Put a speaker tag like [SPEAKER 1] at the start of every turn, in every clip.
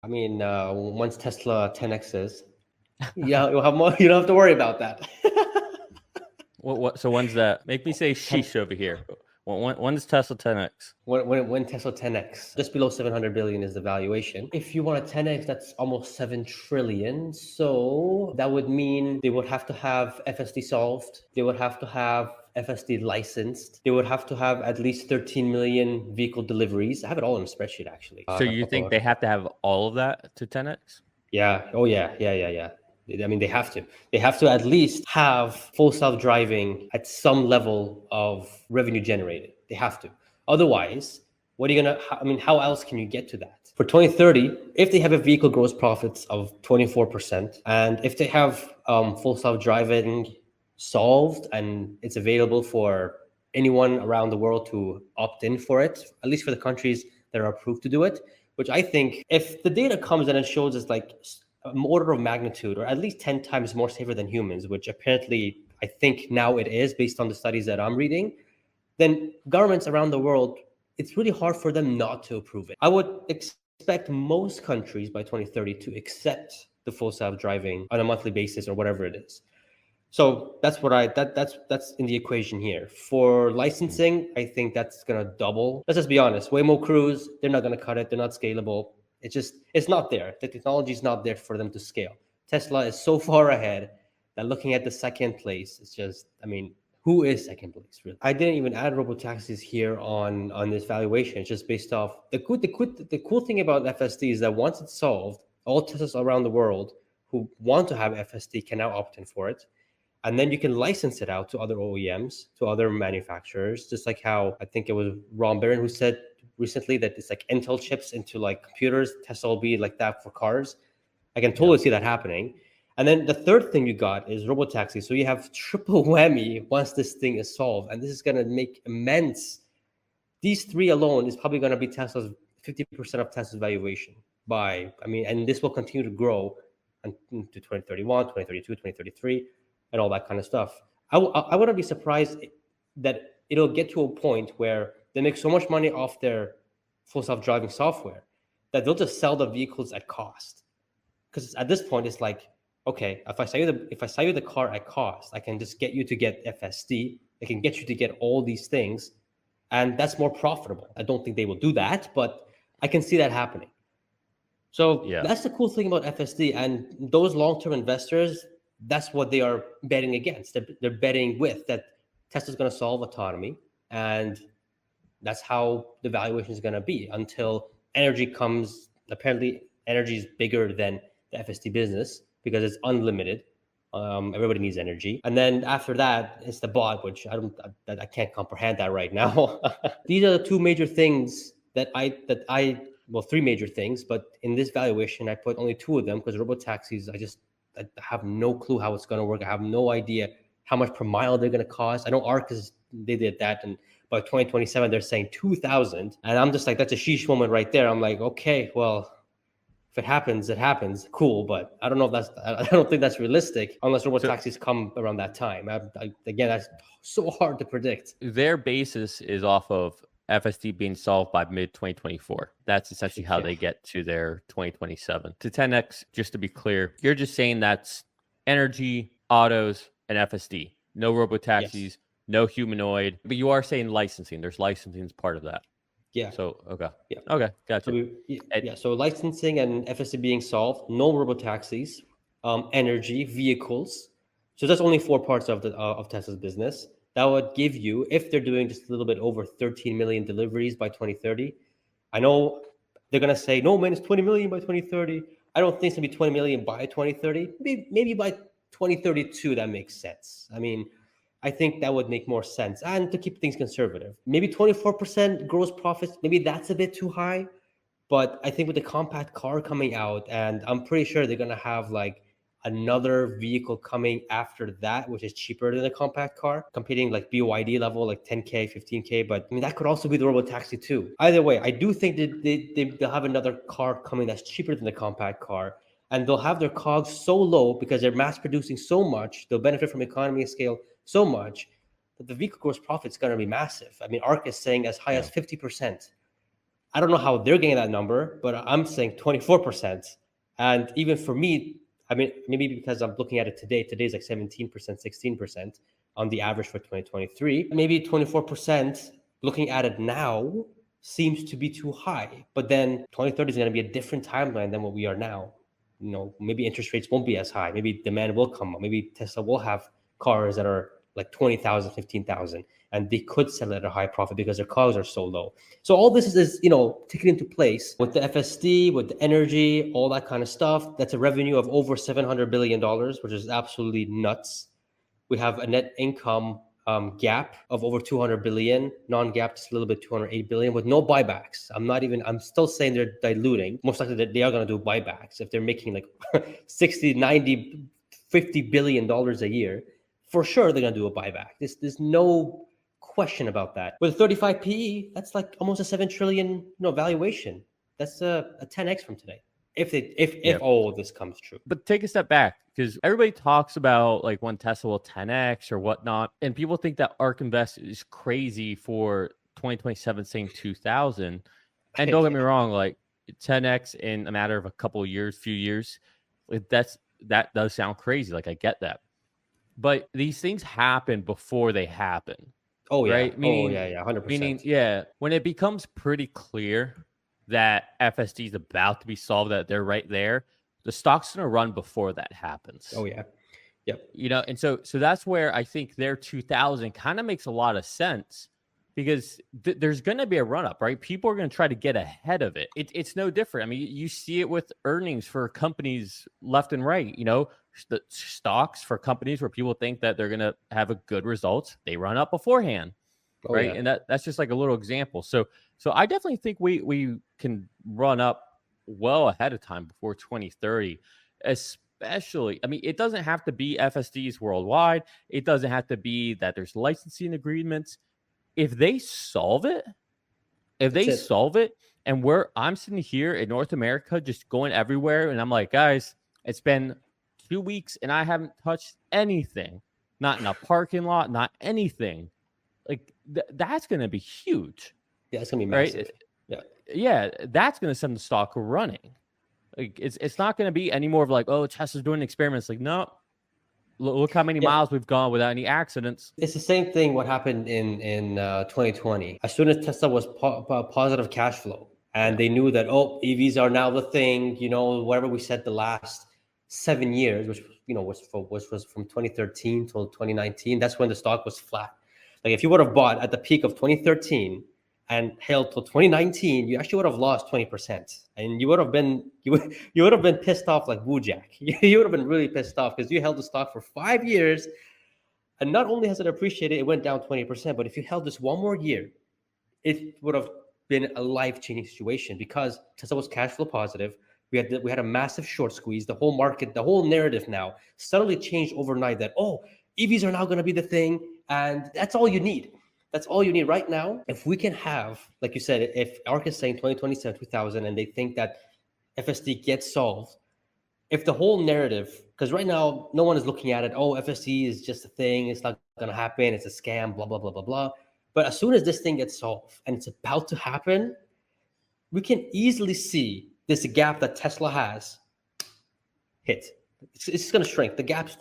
[SPEAKER 1] I mean, once Tesla 10x's, yeah, you'll have more. You don't have to worry about that.
[SPEAKER 2] What? So when's that? Make me say
[SPEAKER 1] 10,
[SPEAKER 2] sheesh over here. When's Tesla 10x?
[SPEAKER 1] when Tesla 10x, just below 700 billion is the valuation. If you want a 10x, that's almost 7 trillion. So that would mean they would have to have FSD solved. They would have to have FSD licensed. They would have to have at least 13 million vehicle deliveries. I have it all in a spreadsheet actually.
[SPEAKER 2] So you think they have to have all of that to 10x?
[SPEAKER 1] Yeah. Oh, yeah. I mean, they have to. They have to at least have full self-driving at some level of revenue generated. They have to. Otherwise, what are you gonna? I mean, how else can you get to that? For 2030, if they have a vehicle gross profits of 24%, and if they have full self-driving solved and it's available for anyone around the world to opt in for it, at least for the countries that are approved to do it, which I think if the data comes and it shows us like an order of magnitude or at least 10 times more safer than humans, which apparently I think now it is based on the studies that I'm reading, then governments around the world, it's really hard for them not to approve it. I would expect most countries by 2030 to accept the full self-driving on a monthly basis or whatever it is. So that's what that's in the equation here. For licensing, I think that's gonna double. Let's just be honest. Waymo Cruise, they're not gonna cut it. They're not scalable. It's not there. The technology is not there for them to scale. Tesla is so far ahead that looking at the second place, it's just, I mean, who is second place really? I didn't even add robotaxis here on this valuation. It's just based off the cool thing about FSD is that once it's solved, all Teslas around the world who want to have FSD can now opt in for it. And then you can license it out to other OEMs, to other manufacturers, just like how I think it was Ron Barron who said recently that it's like Intel chips into like computers. Tesla will be like that for cars. I can totally see that happening. And then the third thing you got is robotaxi. So you have triple whammy once this thing is solved, and this is going to make immense. These three alone is probably going to be Tesla's 50% of Tesla's valuation by. I mean, and this will continue to grow into 2031, 2032, 2033 and all that kind of stuff. I wouldn't be surprised that it'll get to a point where they make so much money off their full self-driving software that they'll just sell the vehicles at cost. Because at this point, it's like, okay, if I sell you the car at cost, I can just get you to get FSD. I can get you to get all these things, and that's more profitable. I don't think they will do that, but I can see that happening. So that's the cool thing about FSD, and those long-term investors, that's what they are betting against. They're betting with that Tesla's going to solve autonomy, and that's how the valuation is going to be until energy comes. Apparently, energy is bigger than the FSD business because it's unlimited. Everybody needs energy, and then after that, it's the bot, which I can't comprehend that right now. These are the two major things that I well, three major things, but in this valuation, I put only two of them because robotaxis, I have no clue how it's going to work. I have no idea how much per mile they're going to cost. I know Arcus, they did that, and by 2027 they're saying 2,000, and I'm just like, that's a sheesh moment right there. I'm like, okay, well, if it happens, it happens. Cool, but I don't know if I don't think that's realistic unless robotaxis come around that time. Again, that's so hard to predict.
[SPEAKER 2] Their basis is off of FSD being solved by mid 2024. That's essentially how they get to their 2027. To 10x, just to be clear, you're just saying that's energy, autos, and FSD. No robotaxis, no humanoid. But you are saying licensing. There's licensing as part of that.
[SPEAKER 1] Yeah.
[SPEAKER 2] So, okay. Yeah. Okay, gotcha.
[SPEAKER 1] So licensing and FSD being solved, no robotaxis, energy, vehicles. So that's only four parts of Tesla's business. That would give you, if they're doing just a little bit over 13 million deliveries by 2030. I know they're going to say, no, man, it's 20 million by 2030. I don't think it's going to be 20 million by 2030. Maybe by 2032, that makes sense. I mean, I think that would make more sense. And to keep things conservative, maybe 24% gross profits, maybe that's a bit too high. But I think with the compact car coming out, and I'm pretty sure they're going to have like another vehicle coming after that, which is cheaper than a compact car, competing like BYD level, like 10K, 15K. But I mean, that could also be the robotaxi too. Either way, I do think that they'll have another car coming that's cheaper than the compact car. And they'll have their COGS so low because they're mass producing so much. They'll benefit from economy of scale so much that the vehicle gross profit is going to be massive. I mean, ARC is saying as high as 50%. I don't know how they're getting that number, but I'm saying 24%. And even for me, I mean, maybe because I'm looking at it today, today's like 17%, 16% on the average for 2023. Maybe 24% looking at it now seems to be too high. But then 2030 is going to be a different timeline than what we are now. Maybe interest rates won't be as high. Maybe demand will come up. Maybe Tesla will have cars that are like 20,000, 15,000, and they could sell at a high profit because their costs are so low. So all this is taken into place with the FSD, with the energy, all that kind of stuff. That's a revenue of over $700 billion, which is absolutely nuts. We have a net income gap of over 200 billion, non-gap just a little bit 208 billion with no buybacks. I'm still saying they're diluting. Most likely that they are going to do buybacks if they're making like 60, 90, 50 billion dollars a year. For sure they're going to do a buyback. There's no question about that. With 35 PE, that's like almost a 7 trillion valuation. That's a 10x from today. If all of this comes true.
[SPEAKER 2] But take a step back, because everybody talks about like when Tesla will 10x or whatnot, and people think that ARK Invest is crazy for 2027 saying 2000. And don't get me wrong, like 10x in a matter of a couple of years, few years, that does sound crazy. Like I get that, but these things happen before they happen.
[SPEAKER 1] Oh yeah,
[SPEAKER 2] right? Meaning,
[SPEAKER 1] 100%.
[SPEAKER 2] Meaning, when it becomes pretty clear that FSD is about to be solved, that they're right there, the stock's going to run before that happens.
[SPEAKER 1] Oh yeah. Yep.
[SPEAKER 2] And so that's where I think their 2000 kind of makes a lot of sense, because there's going to be a run up, right? People are going to try to get ahead of it. It's no different. I mean, you see it with earnings for companies left and right. The stocks for companies where people think that they're going to have a good results, they run up beforehand. Right.
[SPEAKER 1] Yeah.
[SPEAKER 2] And that's just like a little example. So I definitely think we can run up well ahead of time before 2030, especially. I mean, it doesn't have to be FSDs worldwide. It doesn't have to be that there's licensing agreements. If they solve it, and I'm sitting here in North America just going everywhere, and I'm like, guys, it's been 2 weeks and I haven't touched anything, not in a parking lot, not anything. Like that's going to be huge.
[SPEAKER 1] Yeah, it's going to be massive.
[SPEAKER 2] Right? Yeah, that's going to send the stock running. Like it's not going to be any more of like, oh, Tesla's doing experiments. Like, no, look how many miles we've gone without any accidents.
[SPEAKER 1] It's the same thing what happened in 2020. As soon as Tesla was positive cash flow, and they knew that EVs are now the thing. Whatever we said the last 7 years, which was from 2013 till 2019. That's when the stock was flat. Like if you would have bought at the peak of 2013 and held till 2019, you actually would have lost 20%, and you would have been pissed off like Bojack. You would have been really pissed off because you held the stock for 5 years, and not only has it appreciated, it went down 20%. But if you held this one more year, it would have been a life-changing situation because Tesla was cash flow positive. We had a massive short squeeze. The whole market, the whole narrative now suddenly changed overnight that EVs are now going to be the thing, and that's all you need. That's all you need right now. If we can have, like you said, if ARK is saying 2027, 2000, and they think that FSD gets solved, if the whole narrative, because right now no one is looking at it, FSD is just a thing, it's not going to happen, it's a scam, blah, blah, blah, blah, blah. But as soon as this thing gets solved and it's about to happen, we can easily see this gap that Tesla has hit. It's going to shrink. The gap's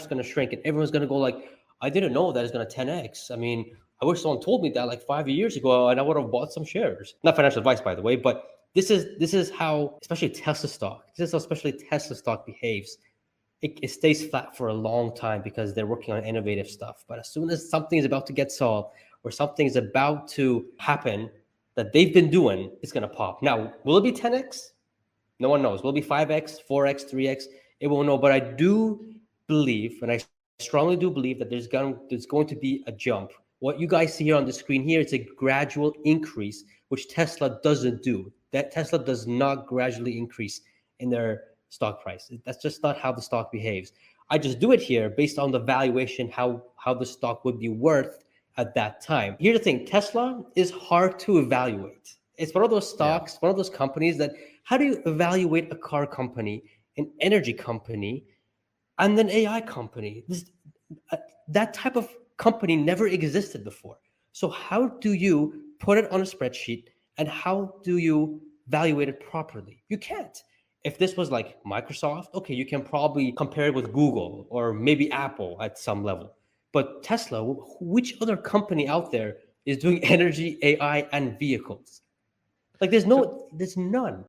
[SPEAKER 1] going to shrink, and everyone's going to go like, I didn't know that it's going to 10x. I mean, I wish someone told me that like 5 years ago, and I would have bought some shares. Not financial advice, by the way, but this is how, especially Tesla stock behaves. It stays flat for a long time because they're working on innovative stuff. But as soon as something is about to get solved or something is about to happen that they've been doing, it's going to pop. Now, will it be 10x? No one knows. Will it be 5x, 4x, 3x? It won't know. But I do believe, and I strongly do believe that there's going to be a jump. What you guys see here on the screen here, it's a gradual increase, which Tesla doesn't do. That Tesla does not gradually increase in their stock price. That's just not how the stock behaves. I just do it here based on the valuation, how the stock would be worth at that time. Here's the thing, Tesla is hard to evaluate. It's one of those stocks, one of those companies that, how do you evaluate a car company, an energy company, and an AI company? That type of company never existed before. So how do you put it on a spreadsheet And how do you evaluate it properly? You can't. If this was like Microsoft, okay, you can probably compare it with Google or maybe Apple at some level. But Tesla, which other company out there is doing energy, AI, and vehicles? Like there's none.